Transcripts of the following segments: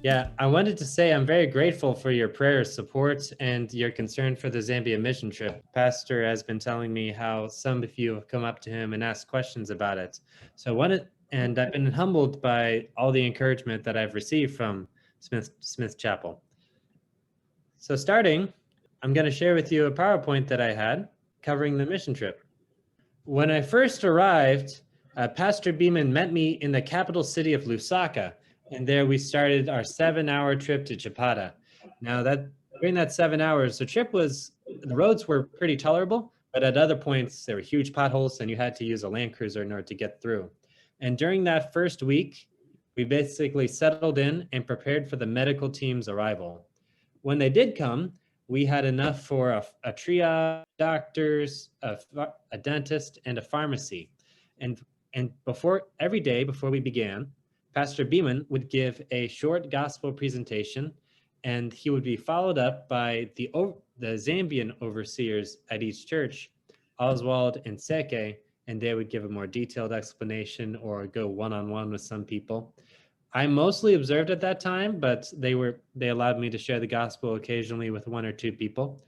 Yeah, I wanted to say I'm very grateful for your prayer support and your concern for the Zambia mission trip. Pastor has been telling me how some of you have come up to him and asked questions about it. So I wanted, and I've been humbled by all the encouragement that I've received from Smith Chapel. So starting, I'm going to share with you a PowerPoint that I had covering the mission trip. When I first arrived, Pastor Beeman met me in the capital city of Lusaka, and there we started our 7-hour trip to Chapata. Now during that 7 hours, the roads were pretty tolerable, but at other points there were huge potholes and you had to use a Land Cruiser in order to get through. And during that first week, we basically settled in and prepared for the medical team's arrival. When they did come, we had enough for a triage, doctors, a dentist, and a pharmacy. And every day before we began, Pastor Beeman would give a short gospel presentation, and he would be followed up by the Zambian overseers at each church, Oswald and Seke, and they would give a more detailed explanation or go one-on-one with some people. I mostly observed at that time, but they allowed me to share the gospel occasionally with 1 or 2 people.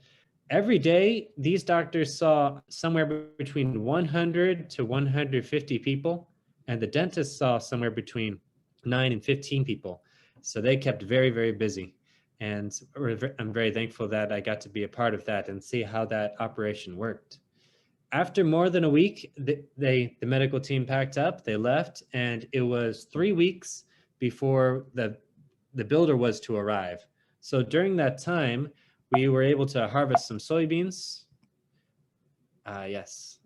Every day, these doctors saw somewhere between 100 to 150 people, and the dentist saw somewhere between 9 and 15 people. So they kept very, very busy. And I'm very thankful that I got to be a part of that and see how that operation worked. After more than a week, the medical team packed up, they left, and it was 3 weeks before the builder was to arrive. So during that time, we were able to harvest some soybeans. Yes,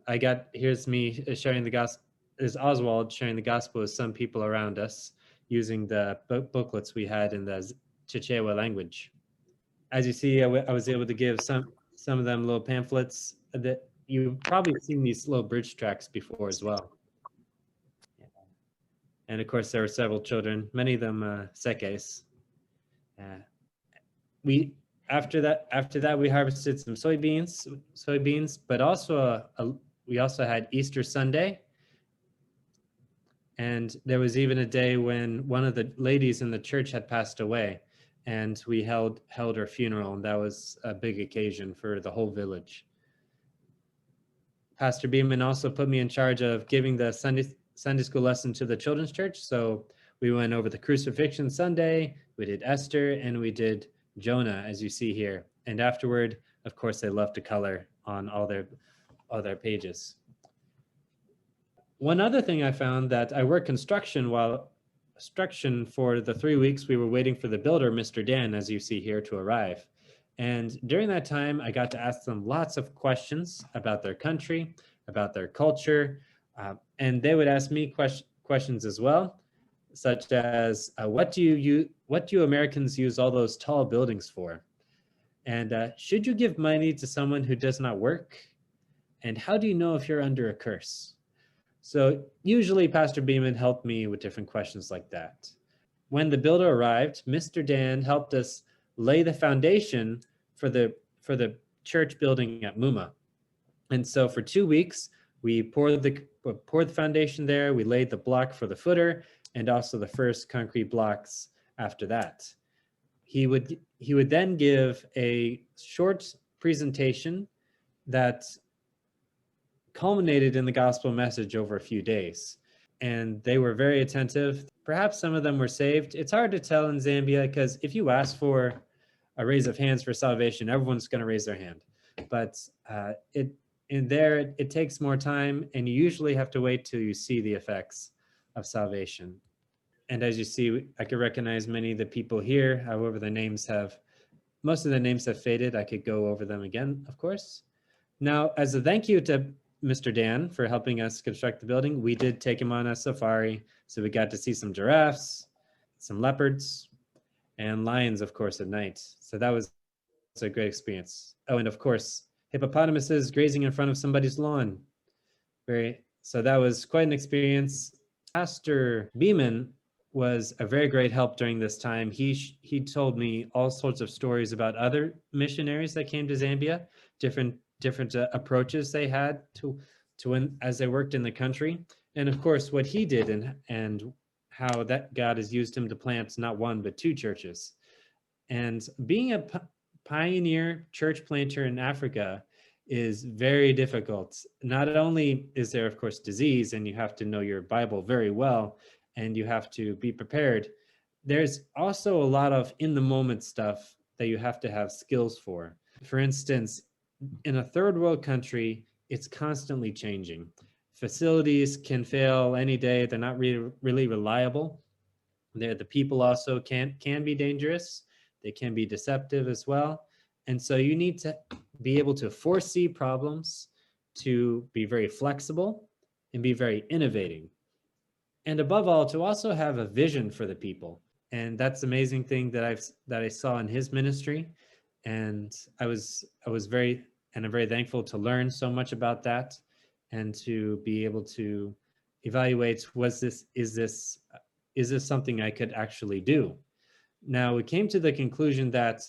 here's me sharing the gospel. There's Oswald sharing the gospel with some people around us using the booklets we had in the Chichewa language. As you see, I was able to give some of them little pamphlets that you've probably seen these little bridge tracks before as well. And of course, there were several children, many of them sekes. After that, we harvested some soybeans, but also we also had Easter Sunday, and there was even a day when one of the ladies in the church had passed away, and we held her funeral, and that was a big occasion for the whole village. Pastor Beeman also put me in charge of giving the Sunday school lesson to the children's church. So we went over the crucifixion Sunday, we did Esther, and we did Jonah, as you see here. And afterward, of course, they love to color on all their pages. One other thing I found that I worked construction for the 3 weeks we were waiting for the builder, Mr. Dan, as you see here, to arrive. And during that time, I got to ask them lots of questions about their country, about their culture, and they would ask me questions as well, such as, what do Americans use all those tall buildings for? And should you give money to someone who does not work? And how do you know if you're under a curse? So usually Pastor Beeman helped me with different questions like that. When the builder arrived, Mr. Dan helped us lay the foundation for the church building at Muma. And so for 2 weeks, we poured the foundation there, we laid the block for the footer, and also the first concrete blocks after that. He would then give a short presentation that culminated in the gospel message over a few days. And they were very attentive. Perhaps some of them were saved. It's hard to tell in Zambia because if you ask for a raise of hands for salvation, everyone's going to raise their hand. But it takes more time, and you usually have to wait till you see the effects of salvation. And as you see, I could recognize many of the people here. However, most of the names have faded. I could go over them again, of course. Now, as a thank you to Mr. Dan for helping us construct the building, we did take him on a safari. So we got to see some giraffes, some leopards, and lions, of course, at night. So that was a great experience. Oh, and of course, hippopotamuses grazing in front of somebody's lawn. So that was quite an experience. Pastor Beeman was a very great help during this time. He told me all sorts of stories about other missionaries that came to Zambia, different approaches they had to when as they worked in the country, and of course what he did and how that God has used him to plant not one, but two churches. And being a pioneer church planter in Africa is very difficult. Not only is there, of course, disease, and you have to know your Bible very well, and you have to be prepared, there's also a lot of in the moment stuff that you have to have skills for. For instance, in a third world country, it's constantly changing. Facilities can fail any day. They're not really reliable. The people also can be dangerous. They can be deceptive as well. And so you need to be able to foresee problems, to be very flexible, and be very innovating. And above all, to also have a vision for the people. And that's the amazing thing that I saw in his ministry. And I'm very thankful to learn so much about that, and to be able to evaluate, is this something I could actually do? Now, we came to the conclusion that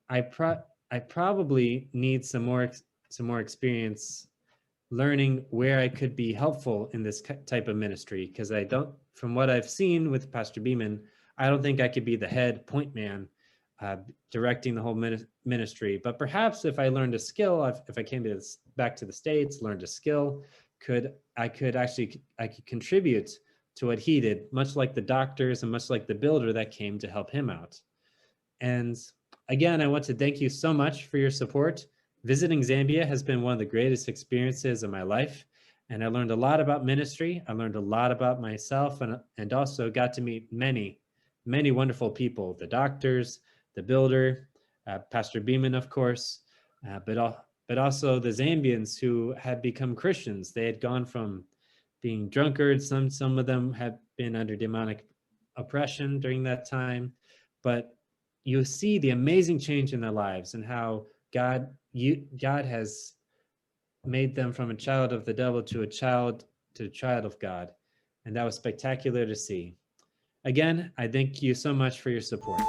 I probably need some more experience learning where I could be helpful in this type of ministry, because from what I've seen with Pastor Beeman, I don't think I could be the head point man directing the whole ministry. But perhaps if I learned a skill, if I came back to the States, learned a skill, I could contribute to what he did, much like the doctors and much like the builder that came to help him out. And again, I want to thank you so much for your support. Visiting Zambia has been one of the greatest experiences of my life, and I learned a lot about ministry. I learned a lot about myself, and also got to meet many, many wonderful people, the doctors, the builder, Pastor Beeman, of course, but also the Zambians who had become Christians. They had gone from being drunkards. Some of them had been under demonic oppression during that time, but you see the amazing change in their lives, and how God has made them from a child of the devil to a child of God. And that was spectacular to see. Again, I thank you so much for your support.